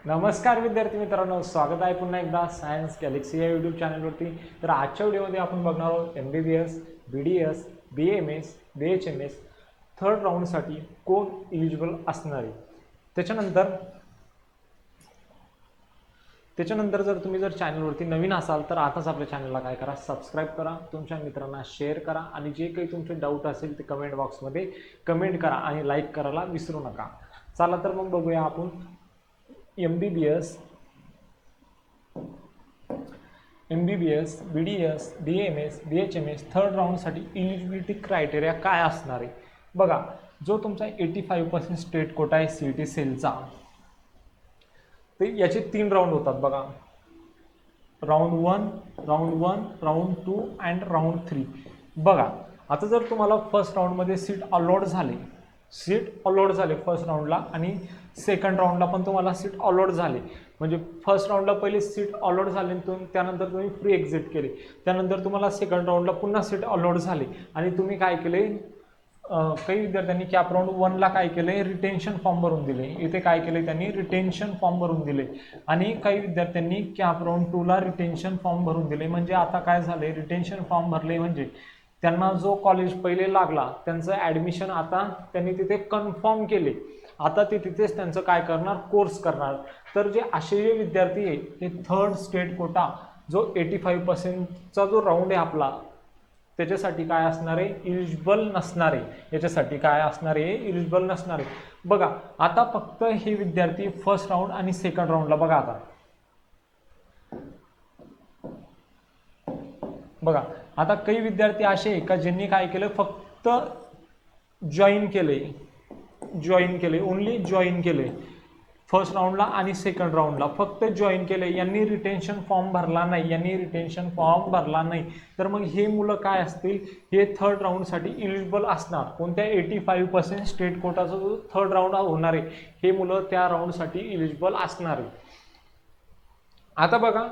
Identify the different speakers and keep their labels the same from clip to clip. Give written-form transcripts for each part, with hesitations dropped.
Speaker 1: नमस्कार विद्यार्थी मित्रांनो, स्वागत आहे पुन्हा एकदा सायन्स गॅलेक्सी या यूट्यूब चॅनलवरती। तर आजच्या व्हिडिओमध्ये आपण बघणार आहोत MBBS, BDS, BAMS, BHMS third राऊंडसाठी कोण एलिजिबल असणार आहे। त्याच्यानंतर जर तुम्ही चॅनलवरती नवीन असाल तर आताच आपल्या चॅनलला काय करा, सबस्क्राईब करा, तुमच्या मित्रांना शेअर करा आणि जे काही तुमचे डाऊट असेल ते कमेंट बॉक्समध्ये कमेंट करा आणि लाईक करायला विसरू नका। चला तर मग बघूया आपण MBBS, BDS, BAMS, BHMS third राऊंडसाठी इलिजिबिलिटी क्रायटेरिया काय असणार आहे। बघा, जो तुमचा 85% स्टेट कोटा आहे CET सेलचा, ते याचे 3 राऊंड होतात बघा, राऊंड 1, राऊंड 2 अँड राऊंड 3। बघा, आता जर तुम्हाला फर्स्ट राऊंडमध्ये सीट अलॉट झाले फर्स्ट राऊंडला आणि सेकंड राऊंडला पण तुम्हाला सीट अलॉट झाले, म्हणजे फर्स्ट राऊंडला पहिले सीट अलॉट झाले, त्यानंतर तुम्ही फ्री एक्झिट केले, त्यानंतर तुम्हाला सेकंड राऊंडला पुन्हा सीट अलॉट झाली आणि तुम्ही काय केले, काही विद्यार्थ्यांनी कॅप राऊंड 1ला काय केले, रिटेन्शन फॉर्म भरून दिले। इथे काय केले त्यांनी, रिटेन्शन फॉर्म भरून दिले आणि काही विद्यार्थ्यांनी कॅप राऊंड 2ला रिटेन्शन फॉर्म भरून दिले। म्हणजे आता काय झाले, रिटेन्शन फॉर्म भरले म्हणजे त्यांना जो कॉलेज पहिले लागला त्यांचं ॲडमिशन आता त्यांनी तिथे कन्फर्म केले, आता ते तिथेच त्यांचं काय करणार, कोर्स करणार। तर जे असे जे विद्यार्थी आहे ते थर्ड स्टेट कोटा जो 85%चा जो राऊंड आहे आपला, त्याच्यासाठी काय असणार आहे, इलिजिबल नसणार आहे। याच्यासाठी काय असणार आहे, इलिजिबल नसणार आहे। बघा, आता फक्त हे विद्यार्थी फर्स्ट राऊंड आणि सेकंड राऊंडला बघा आता काही विद्यार्थी असे आहे का ज्यांनी काय केलं, फक्त जॉईन केले, ओनली जॉईन केले फर्स्ट राऊंडला आणि सेकंड राऊंडला, फक्त जॉईन केले, यांनी रिटेन्शन फॉर्म भरला नाही। तर मग हे मुलं काय असतील, हे थर्ड राऊंडसाठी इलिजिबल असणार। कोणत्या 85% स्टेट कोटाचा जो थर्ड राऊंड होणार आहे, हे मुलं त्या राऊंडसाठी इलिजिबल असणार आहे। आता बघा,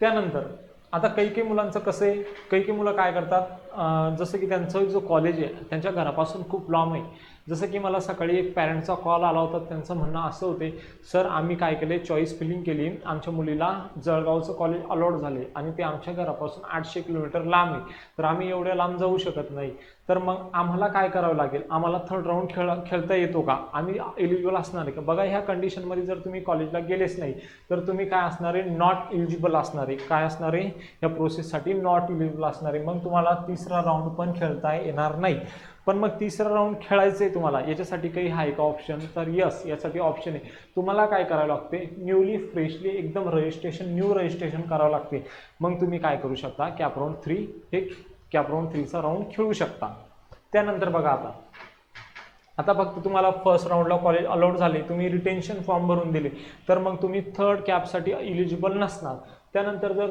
Speaker 1: त्यानंतर आता काही मुलांचं कसं आहे, काही मुलं काय करतात, जसं की त्यांचं जो कॉलेज आहे त्यांच्या घरापासून खूप लांब आहे। जसं की मला सकाळी एक पॅरेंटचा कॉल आला होता, त्यांचं म्हणणं असं होते, सर आम्ही काय केले, चॉईस फिलिंग केली, आमच्या मुलीला जळगावचं कॉलेज अलॉट झाले आणि ते आमच्या घरापासून 800 किलोमीटर लांब आहे, तर आम्ही एवढ्या लांब जाऊ शकत नाही। तर मग आम्हाला काय करावं लागेल, आम्हाला थर्ड राऊंड खेळता येतो का, आम्ही एलिजिबल असणार आहे का। बघा, ह्या कंडिशनमध्ये जर तुम्ही कॉलेजला गेलेच नाही तर तुम्ही काय असणार आहे, नॉट एलिजिबल असणार आहे। काय असणार आहे, या प्रोसेससाठी नॉट एलिजिबल असणार आहे। मग तुम्हाला तिसरा राऊंड पण खेळता येणार नाही। पण मग तिसरा राऊंड खेळायचं आहे तुम्हाला, याच्यासाठी काही आहे का ऑप्शन, तर यस, यासाठी ऑप्शन आहे। तुम्हाला काय करावं लागते, फ्रेशली एकदम न्यू रजिस्ट्रेशन करावं लागते। मग तुम्ही काय करू शकता, कॅप राऊंड 3चा राऊंड खेळू शकता। त्यानंतर बघा, आता फक्त तुम्हाला फर्स्ट राऊंडला कॉलेज अलॉट झाले, तुम्ही रिटेन्शन फॉर्म भरून दिले, तर मग तुम्ही थर्ड कॅपसाठी इलिजिबल नसणार। त्यानंतर जर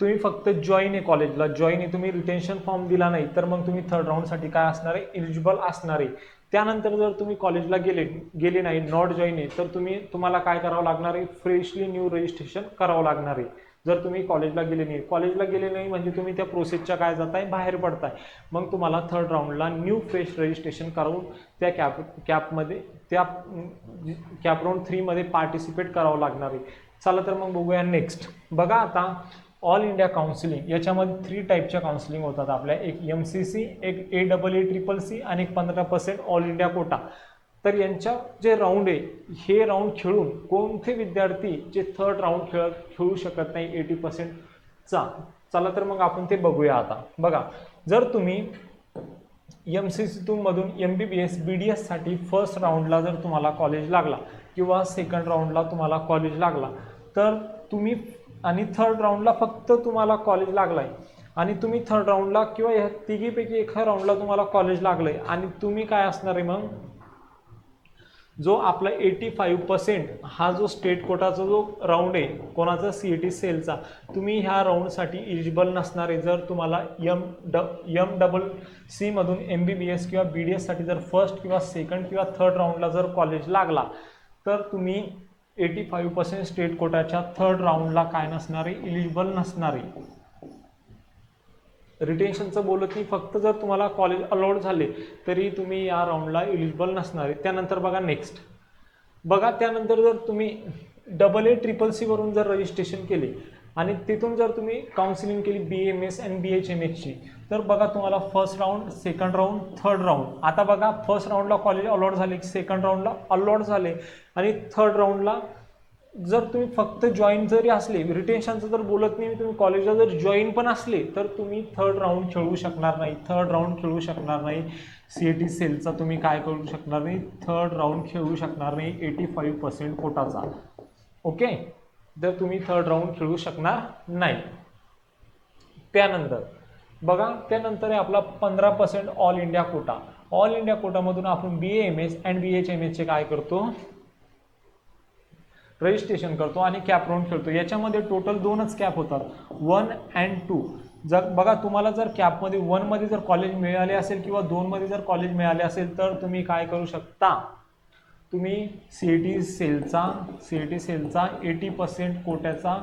Speaker 1: तुम्ही फक्त जॉईन आहे कॉलेजला, तुम्ही रिटेन्शन फॉर्म दिला नाही, तर मग तुम्ही थर्ड राऊंडसाठी काय असणार आहे, इलिजिबल असणार आहे। त्यानंतर जर तुम्ही कॉलेजला गेले नाही, नॉट जॉईन आहे, तर तुम्हाला काय करावं लागणार आहे, फ्रेशली न्यू रजिस्ट्रेशन करावं लागणार आहे। जर तुम्ही कॉलेजला गेले नाही म्हणजे तुम्ही त्या प्रोसेसच्या काय जाताय, बाहेर पडताय। मग तुम्हाला थर्ड राऊंडला न्यू फ्रेश रजिस्ट्रेशन करून त्या कॅप राऊंड 3मध्ये पार्टिसिपेट करावं लागणार आहे। चला तर मग बघूया नेक्स्ट। बघा, आता ऑल इंडिया काउन्सिलिंग याच्यामध्ये 3 टाईपच्या काउन्सिलिंग होतात आपल्या, एक MCC, एक AAACCC आणि 15% ऑल इंडिया कोटा। तर यांच्या जे राऊंड आहे, हे राऊंड खेळून कोणते विद्यार्थी जे थर्ड राऊंड खेळू शकत नाही 80%चा, चला तर मग आपण ते बघूया। आता बघा, जर तुम्ही MCC मधून MBBS BDS साठी फर्स्ट राऊंडला जर तुम्हाला कॉलेज लागला किंवा सेकंड राऊंडला तुम्हाला कॉलेज लागला, तर तुम्ही आणि थर्ड राऊंडला फक्त तुम्हाला कॉलेज लागलाय आणि तुम्ही थर्ड राऊंडला किंवा या तिघीपैकी एका राऊंडला तुम्हाला कॉलेज लागलंय आणि तुम्ही काय असणार आहे, मग जो आपला 85% हा जो स्टेट कोटाचा जो राऊंड आहे कोणाचा, CET सेलचा, तुम्ही ह्या राऊंडसाठी इलिजिबल नसणार आहे। जर तुम्हाला MCC मधून MBBS किंवा BDS साठी जर फर्स्ट किंवा सेकंड किंवा थर्ड राऊंडला जर कॉलेज लागला, तर तुम्ही 85% स्टेट कोटाच्या थर्ड राऊंडला काय नसणार आहे, इलिजिबल नसणार आहे। रिटेन्शनचं बोलत नाही, फक्त जर तुम्हाला कॉलेज अलॉट झाले तरी तुम्ही या राऊंडला इलिजिबल नसणार आहे। त्यानंतर बघा नेक्स्ट, बघा त्यानंतर जर तुम्ही AA-CCC वरून जर रजिस्ट्रेशन केले आणि तिथून जर तुम्ही काउन्सिलिंग केली BAMS आणि BHMSची, तर बघा तुम्हाला first round, second round, third round. आता बघा फर्स्ट राऊंडला कॉलेज अलॉट झाले, सेकंड राऊंडला अलॉट झाले आणि थर्ड राऊंडला जर तुम्ही फक्त जॉईन जरी असले, रिटेन्शनचं जर बोलत नाही, तुम्ही कॉलेजला जर जॉईन पण असले तर तुम्ही थर्ड राऊंड खेळू शकणार नाही. थर्ड राऊंड खेळू शकणार नाही. CET सेलचा तुम्ही काय करू शकणार नाही, थर्ड राऊंड खेळू शकणार नाही 85% कोटाचा. ओके, तर तुम्ही थर्ड राऊंड खेळू शकणार नाही. त्यानंतर बघा त्यानंतर आहे आपला 15% all India quota. All India कोटामधून आपण BAMS अँड BHMSचे काय करतो, रजिस्ट्रेशन करतो आणि कॅप राऊंड खेळतो. याच्यामध्ये टोटल 2च कॅप होतात, 1 and 2. जर बघा तुम्हाला जर कॅपमध्ये 1 मध्ये जर कॉलेज मिळाले असेल किंवा 2 मध्ये जर कॉलेज मिळाले असेल तर तुम्ही काय करू शकता, तुम्ही CET सेलचा 80% कोट्याचा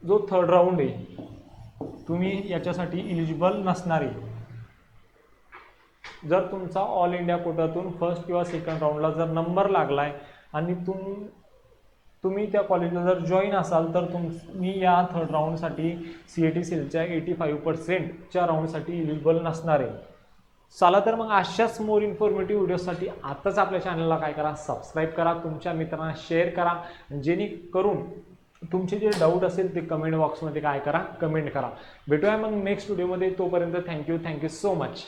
Speaker 1: जो थर्ड राऊंड आहे तुम्ही याच्यासाठी इलिजिबल नसणार आहे. जर तुमचा ऑल इंडिया कोटातून फर्स्ट किंवा सेकंड राऊंडला जर नंबर लागलाय आणि तुम्ही त्या कॉलेजला जर जॉईन असाल तर तुम्ही या थर्ड राऊंडसाठी CET सेलच्या 85%च्या राऊंडसाठी इलिजिबल नसणार आहे. चला तर मग अशाच मोर इन्फॉर्मेटिव्ह व्हिडिओसाठी आताच आपल्या चॅनलला काय करा, सबस्क्राईब करा, तुमच्या मित्रांना शेअर करा, जेणेकरून तुमचे जे डाऊट असेल ते कमेंट बॉक्समध्ये काय करा, कमेंट करा. भेटूया मग नेक्स्ट व्हिडिओमध्ये. तोपर्यंत थँक्यू सो मच.